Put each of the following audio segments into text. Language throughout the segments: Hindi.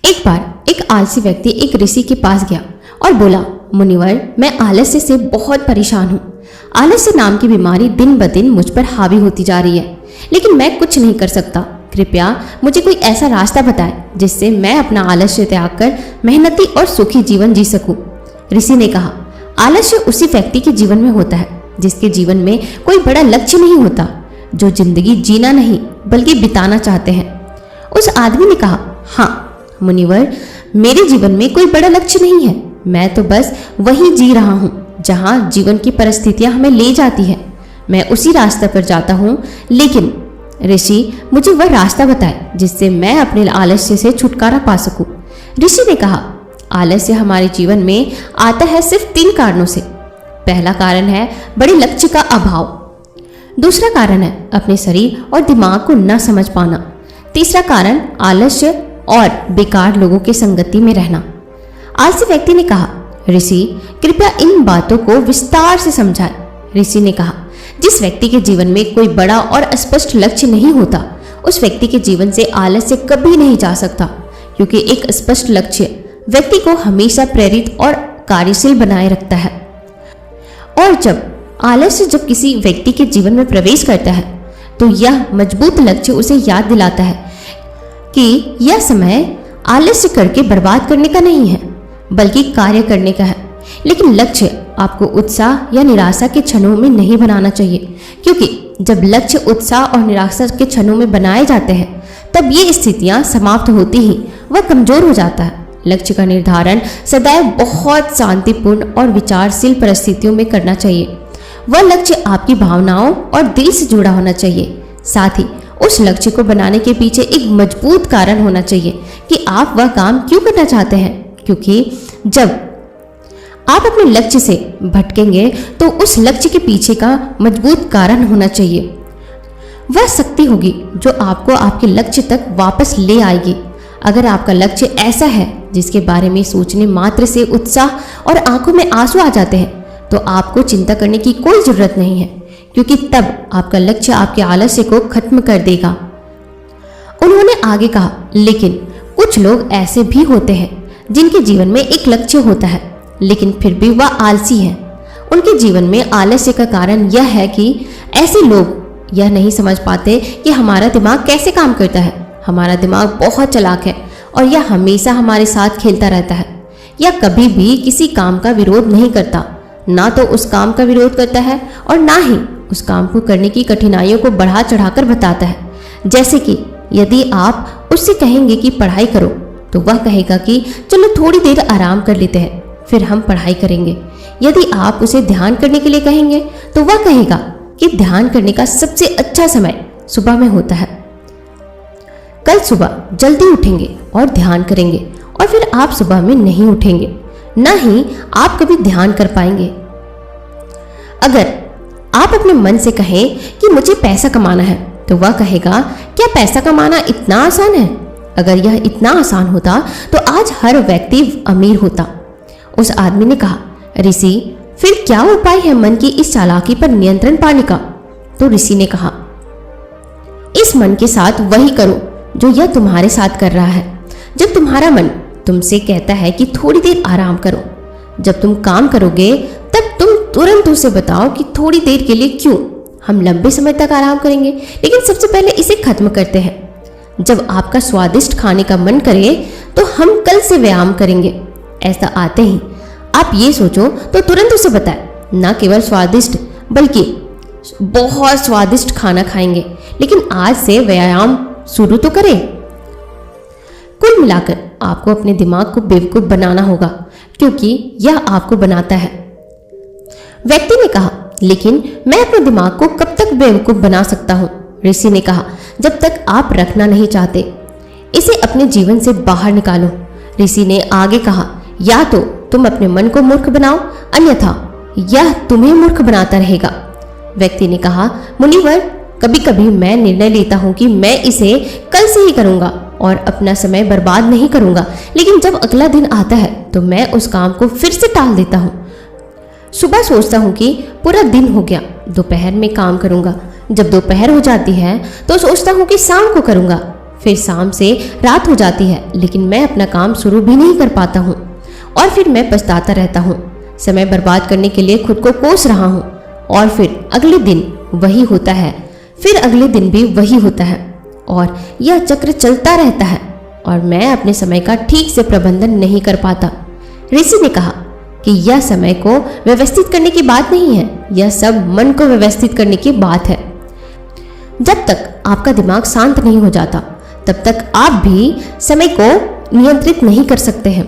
एक बार एक आलसी व्यक्ति एक ऋषि के पास गया और बोला, मुनिवर, मैं आलस्य से बहुत परेशान हूँ। आलस्य नाम की बीमारी दिन ब दिन मुझ पर हावी होती जा रही है, लेकिन मैं कुछ नहीं कर सकता। कृपया मुझे कोई ऐसा रास्ता बताएं जिससे मैं अपना आलस्य त्याग कर मेहनती और सुखी जीवन जी सकूं। ऋषि ने कहा, आलस्य उसी व्यक्ति के जीवन में होता है जिसके जीवन में कोई बड़ा लक्ष्य नहीं होता, जो जिंदगी जीना नहीं बल्कि बिताना चाहते हैं। उस आदमी ने कहा, हाँ मुनिवर, मेरे जीवन में कोई बड़ा लक्ष्य नहीं है। मैं तो बस वही जी रहा हूँ जहाँ जीवन की परिस्थितियाँ हमें ले जाती है। मैं उसी रास्ते पर जाता हूँ, लेकिन ऋषि मुझे वह रास्ता बताए जिससे मैं अपने आलस्य से छुटकारा पा सकूं। ऋषि ने कहा, आलस्य हमारे जीवन में आता है सिर्फ 3 कारणों से। पहला कारण है बड़े लक्ष्य का अभाव। दूसरा कारण है अपने शरीर और दिमाग को न समझ पाना। तीसरा कारण आलस्य और बेकार लोगों की संगति में रहना। आलसी व्यक्ति ने कहा, ऋषि कृपया इन बातों को विस्तार से समझाएं। ऋषि ने कहा, जिस व्यक्ति के जीवन में कोई बड़ा और स्पष्ट लक्ष्य नहीं होता, उस व्यक्ति के जीवन से आलस्य कभी नहीं जा सकता, क्योंकि एक स्पष्ट लक्ष्य व्यक्ति को हमेशा प्रेरित और कार्यशील बनाए रखता है। और जब किसी व्यक्ति के जीवन में प्रवेश करता है, तो यह मजबूत लक्ष्य उसे याद दिलाता है कि यह समय आलस्य करके बर्बाद करने का नहीं है, बल्कि कार्य करने का है। लेकिन लक्ष्य आपको उत्साह या निराशा के क्षणों में नहीं बनाना चाहिए, क्योंकि जब लक्ष्य उत्साह और निराशा के क्षणों में बनाए जाते हैं, तब ये स्थितियां समाप्त होती ही वह कमजोर हो जाता है। लक्ष्य का निर्धारण सदैव बहुत शांतिपूर्ण और विचारशील परिस्थितियों में करना चाहिए। वह लक्ष्य आपकी भावनाओं और दिल से जुड़ा होना चाहिए। साथ ही उस लक्ष्य को बनाने के पीछे एक मजबूत कारण होना चाहिए कि आप वह काम क्यों करना चाहते हैं, क्योंकि जब आप अपने लक्ष्य से भटकेंगे तो उस लक्ष्य के पीछे का मजबूत कारण होना चाहिए। वह शक्ति होगी जो आपको आपके लक्ष्य तक वापस ले आएगी। अगर आपका लक्ष्य ऐसा है जिसके बारे में सोचने मात्र से उत्साह और आंखों में आंसू आ जाते हैं, तो आपको चिंता करने की कोई जरूरत नहीं है, क्योंकि तब आपका लक्ष्य आपके आलस्य को खत्म कर देगा। उन्होंने आगे कहा, लेकिन कुछ लोग ऐसे भी होते हैं जिनके जीवन में एक लक्ष्य होता है, लेकिन फिर भी वह आलसी है। उनके जीवन में आलस्य का कारण यह है कि ऐसे लोग यह नहीं समझ पाते कि हमारा दिमाग कैसे काम करता है। हमारा दिमाग बहुत चालाक है और यह हमेशा हमारे साथ खेलता रहता है। यह कभी भी किसी काम का विरोध नहीं करता, ना तो उस काम का विरोध करता है और ना ही उस काम को करने की कठिनाइयों को बढ़ा चढ़ाकर बताता है। जैसे कि यदि आप उससे कहेंगे कि पढ़ाई करो, तो वह कहेगा कि चलो थोड़ी देर आराम कर लेते हैं, फिर हम पढ़ाई करेंगे। यदि आप उसे ध्यान करने के लिए कहेंगे, तो वह कहेगा कि ध्यान करने का सबसे अच्छा समय सुबह में होता है। कल सुबह जल्दी उठेंगे और ध्यान करेंगे, और फिर आप सुबह में नहीं उठेंगे, ना ही आप कभी ध्यान कर पाएंगे। अगर आप अपने मन से कहें कि मुझे पैसा कमाना है, तो वह कहेगा, क्या पैसा कमाना इतना आसान है? अगर यह इतना आसान होता तो आज हर व्यक्ति अमीर होता। उस आदमी ने कहा, ऋषि फिर क्या उपाय है मन की इस चालाकी पर नियंत्रण पाने का? तो ऋषि ने कहा, इस मन के साथ वही करो जो यह तुम्हारे साथ कर रहा है। जब तुम्हारा मन तुमसे कहता है कि थोड़ी देर आराम करो, जब तुम काम करोगे तब तुम तुरंत उसे बताओ कि थोड़ी देर के लिए क्यों, हम लंबे समय तक आराम करेंगे, लेकिन सबसे पहले इसे खत्म करते हैं। जब आपका स्वादिष्ट खाने का मन करे तो हम कल से व्यायाम करेंगे। ऐसा आते ही आप ये सोचो तो तुरंत उसे बताएं, ना केवल स्वादिष्ट बल्कि बहुत स्वादिष्ट खाना खाएंगे, लेकिन आज से व्यायाम शुरू तो करें। कुल मिलाकर आपको अपने दिमाग को बेवकूफ बनाना होगा, क्योंकि यह आपको बनाता है। व्यक्ति ने कहा, लेकिन मैं अपने दिमाग को कब तक बेवकूफ बना सकता हूँ? ऋषि ने कहा, जब तक आप रखना नहीं चाहते, इसे अपने जीवन से बाहर निकालो। ऋषि ने आगे कहा, या तो तुम अपने मन को मूर्ख बनाओ, अन्यथा यह तुम्हें मूर्ख बनाता रहेगा। व्यक्ति ने कहा, मुनिवर, कभी कभी मैं निर्णय लेता हूँ कि मैं इसे कल से ही करूँगा और अपना समय बर्बाद नहीं करूँगा, लेकिन जब अगला दिन आता है तो मैं उस काम को फिर से टाल देता हूँ। सुबह सोचता हूँ कि पूरा दिन हो गया, दोपहर में काम करूँगा। जब दोपहर हो जाती है तो सोचता हूँ कि शाम को करूँगा, फिर शाम से रात हो जाती है, लेकिन मैं अपना काम शुरू भी नहीं कर पाता हूँ और फिर मैं पछताता रहता हूँ। समय बर्बाद करने के लिए खुद को कोस रहा हूँ और फिर अगले दिन वही होता है, फिर अगले दिन भी वही होता है और यह चक्र चलता रहता है और मैं अपने समय का ठीक से प्रबंधन नहीं कर पाता। ऋषि ने कहा कि यह समय को व्यवस्थित करने की बात नहीं है, यह सब मन को व्यवस्थित करने की बात है। जब तक आपका दिमाग शांत नहीं हो जाता तब तक आप भी समय को नियंत्रित नहीं कर सकते हैं।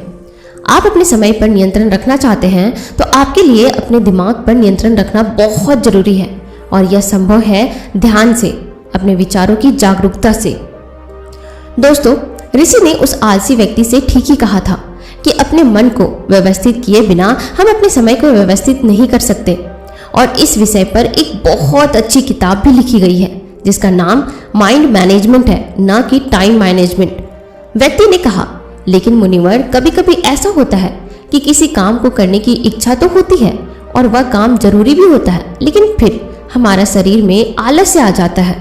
आप अपने समय पर नियंत्रण रखना चाहते हैं तो आपके लिए अपने दिमाग पर नियंत्रण रखना बहुत जरूरी है और यह संभव है ध्यान से, अपने विचारों की जागरूकता से। दोस्तों, ऋषि ने उस आलसी व्यक्ति से ठीक ही कहा था कि अपने मन को व्यवस्थित किए बिना हम अपने समय को व्यवस्थित नहीं कर सकते और इस विषय पर एक बहुत अच्छी किताब भी लिखी गई है जिसका नाम माइंड मैनेजमेंट है, ना कि टाइम मैनेजमेंट। व्यक्ति ने कहा, लेकिन मुनिवर, कभी कभी ऐसा होता है कि किसी काम को करने की इच्छा तो होती है और वह काम जरूरी भी होता है, लेकिन फिर हमारा शरीर में आलस्य आ जाता है।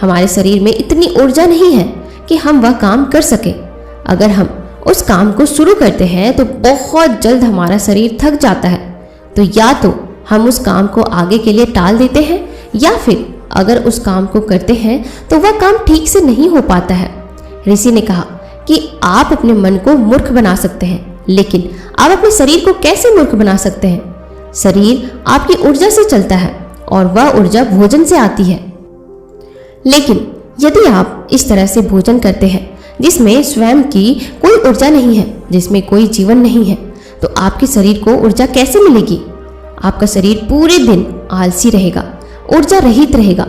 हमारे शरीर में इतनी ऊर्जा नहीं है कि हम वह काम कर सके। अगर हम उस काम को शुरू करते हैं तो बहुत जल्द हमारा शरीर थक जाता है। तो या तो हम उस काम को आगे के लिए टाल देते हैं या फिर अगर उस काम को करते हैं तो वह काम ठीक से नहीं हो पाता है। ऋषि ने कहा कि आप अपने मन को मूर्ख बना सकते हैं, लेकिन आप अपने शरीर को कैसे मूर्ख बना सकते हैं? शरीर आपकी ऊर्जा से चलता है और वह ऊर्जा भोजन से आती है। लेकिन यदि आप इस तरह से भोजन करते हैं जिसमें स्वयं की कोई ऊर्जा नहीं है, जिसमें कोई जीवन नहीं है, तो आपके शरीर को ऊर्जा कैसे मिलेगी? आपका शरीर पूरे दिन आलसी रहेगा, ऊर्जा रहित रहेगा।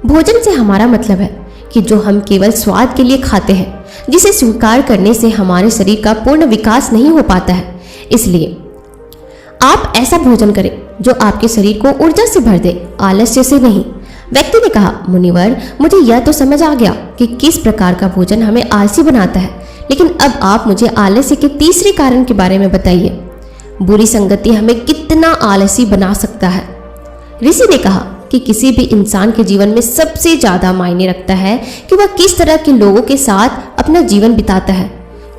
भोजन से हमारा मतलब है कि जो हम केवल स्वाद के लिए खाते हैं, जिसे स्वीकार करने से हमारे शरीर का पूर्ण विकास नहीं हो पाता है। इसलिए आप ऐसा भोजन करें जो आपके शरीर को ऊर्जा से भर दे, आलस्य से नहीं। व्यक्ति ने कहा, मुनिवर, मुझे यह तो समझ आ गया कि किस प्रकार का भोजन हमें आलसी बनाता है, लेकिन अब आप मुझे आलस्य के तीसरे कारण के बारे में बताइए। बुरी संगति हमें कितना आलसी बना सकता है? ऋषि ने कहा कि किसी भी इंसान के जीवन में सबसे ज्यादा मायने रखता है कि वह किस तरह के लोगों के साथ अपना जीवन बिताता है,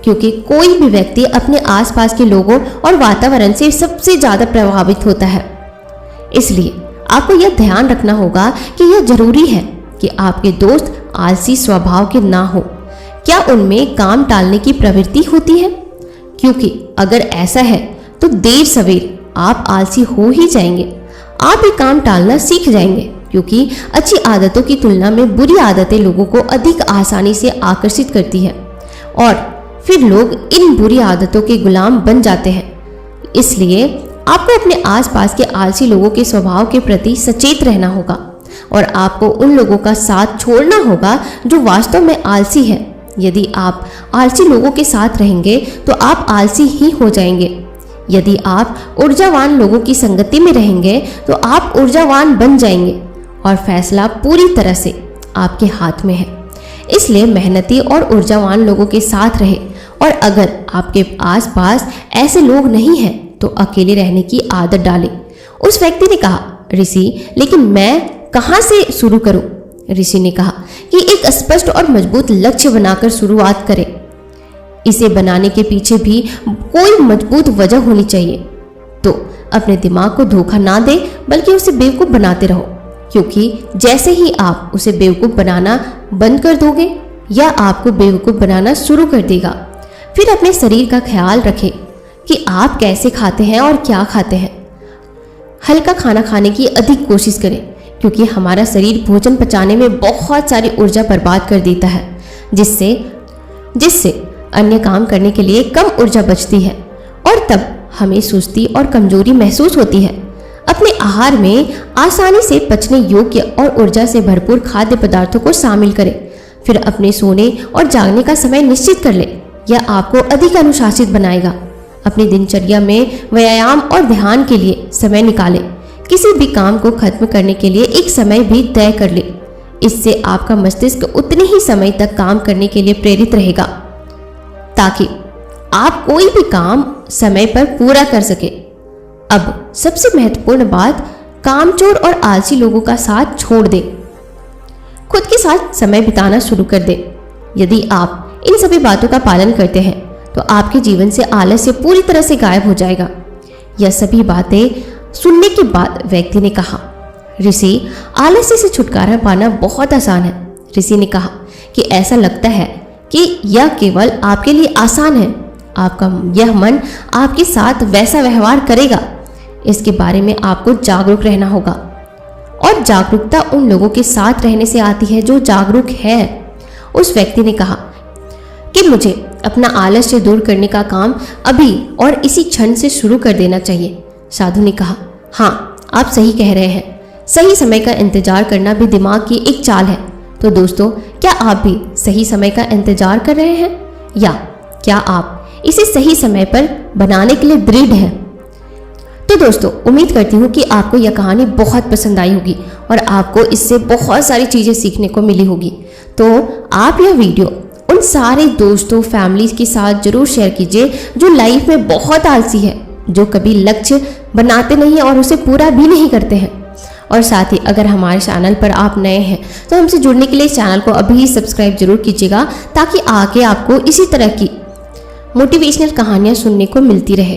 क्योंकि कोई भी व्यक्ति अपने आसपास के लोगों और वातावरण से सबसे ज्यादा प्रभावित होता है। इसलिए आपको यह ध्यान रखना होगा कि यह जरूरी है कि आपके दोस्त आलसी स्वभाव के ना हो। क्या उनमें काम टालने की प्रवृत्ति होती है? क्योंकि अगर ऐसा है तो देर सवेर आप आलसी हो ही जाएंगे। आप भी काम टालना सीख जाएंगे, क्योंकि अच्छी आदतों की तुलना में बुरी आदतें लोगों को अधिक आसानी से आकर्षित करती है और फिर लोग इन बुरी आदतों के गुलाम बन जाते हैं। इसलिए आपको अपने आसपास के आलसी लोगों के स्वभाव के प्रति सचेत रहना होगा और आपको उन लोगों का साथ छोड़ना होगा जो वास्तव में आलसी है। यदि आप आलसी लोगों के साथ रहेंगे तो आप आलसी ही हो जाएंगे। यदि आप ऊर्जावान लोगों की संगति में रहेंगे तो आप ऊर्जावान बन जाएंगे और फैसला पूरी तरह से आपके हाथ में है। इसलिए मेहनती और ऊर्जावान लोगों के साथ रहे और अगर आपके आसपास ऐसे लोग नहीं हैं तो अकेले रहने की आदत डालें। उस व्यक्ति ने कहा, ऋषि, लेकिन मैं कहाँ से शुरू करूं? ऋषि ने कहा कि एक स्पष्ट और मजबूत लक्ष्य बनाकर शुरुआत करें। इसे बनाने के पीछे भी कोई मजबूत वजह होनी चाहिए। तो अपने दिमाग को धोखा ना दे, बल्कि उसे बेवकूफ बनाते रहो, क्योंकि जैसे ही आप उसे बेवकूफ बनाना बंद कर दोगे या आपको बेवकूफ बनाना शुरू कर देगा। फिर अपने शरीर का ख्याल रखें कि आप कैसे खाते हैं और क्या खाते हैं। हल्का खाना खाने की अधिक कोशिश करें, क्योंकि हमारा शरीर भोजन पचाने में बहुत सारी ऊर्जा बर्बाद कर देता है, जिससे अन्य काम करने के लिए कम ऊर्जा बचती है और तब हमें सुस्ती और कमजोरी महसूस होती है। अपने आहार में आसानी से पचने योग्य और ऊर्जा से भरपूर खाद्य पदार्थों को शामिल करें। फिर अपने सोने और जागने का समय निश्चित कर लें। यह आपको अधिक अनुशासित बनाएगा। अपनी दिनचर्या में व्यायाम और ध्यान के लिए समय निकालें। किसी भी काम को खत्म करने के लिए एक समय भी तय कर लें। इससे आपका मस्तिष्क उतने ही समय तक काम करने के लिए प्रेरित रहेगा ताकि आप कोई भी काम समय पर पूरा कर सके। अब सबसे महत्वपूर्ण बात, कामचोर और आलसी लोगों का साथ छोड़ दें। खुद के साथ समय बिताना शुरू कर दें। यदि आप इन सभी बातों का पालन करते हैं तो आपके जीवन से आलस्य पूरी तरह से गायब हो जाएगा। यह सभी बातें सुनने के बाद व्यक्ति ने कहा, ऋषि, आलस्य से छुटकारा पाना बहुत आसान है। ऋषि ने कहा कि ऐसा लगता है कि यह केवल आपके लिए आसान है। आपका यह मन आपके साथ वैसा व्यवहार करेगा। इसके बारे में आपको जागरूक रहना होगा और जागरूकता उन लोगों के साथ रहने से आती है जो जागरूक है। उस व्यक्ति ने कहा कि मुझे अपना आलस्य दूर करने का काम अभी और इसी क्षण से शुरू कर देना चाहिए। साधु ने कहा, हाँ, आप सही कह रहे हैं। सही समय का इंतजार करना भी दिमाग की एक चाल है। तो दोस्तों, क्या आप भी सही समय का इंतजार कर रहे हैं या क्या आप इसे सही समय पर बनाने के लिए दृढ़ हैं? तो दोस्तों, उम्मीद करती हूँ कि आपको यह कहानी बहुत पसंद आई होगी और आपको इससे बहुत सारी चीज़ें सीखने को मिली होगी। तो आप यह वीडियो उन सारे दोस्तों, फैमिली के साथ जरूर शेयर कीजिए जो लाइफ में बहुत आलसी है, जो कभी लक्ष्य बनाते नहीं और उसे पूरा भी नहीं करते हैं। और साथ ही अगर हमारे चैनल पर आप नए हैं तो हमसे जुड़ने के लिए चैनल को अभी सब्सक्राइब जरूर कीजिएगा ताकि आगे आपको इसी तरह की मोटिवेशनल कहानियाँ सुनने को मिलती रहे।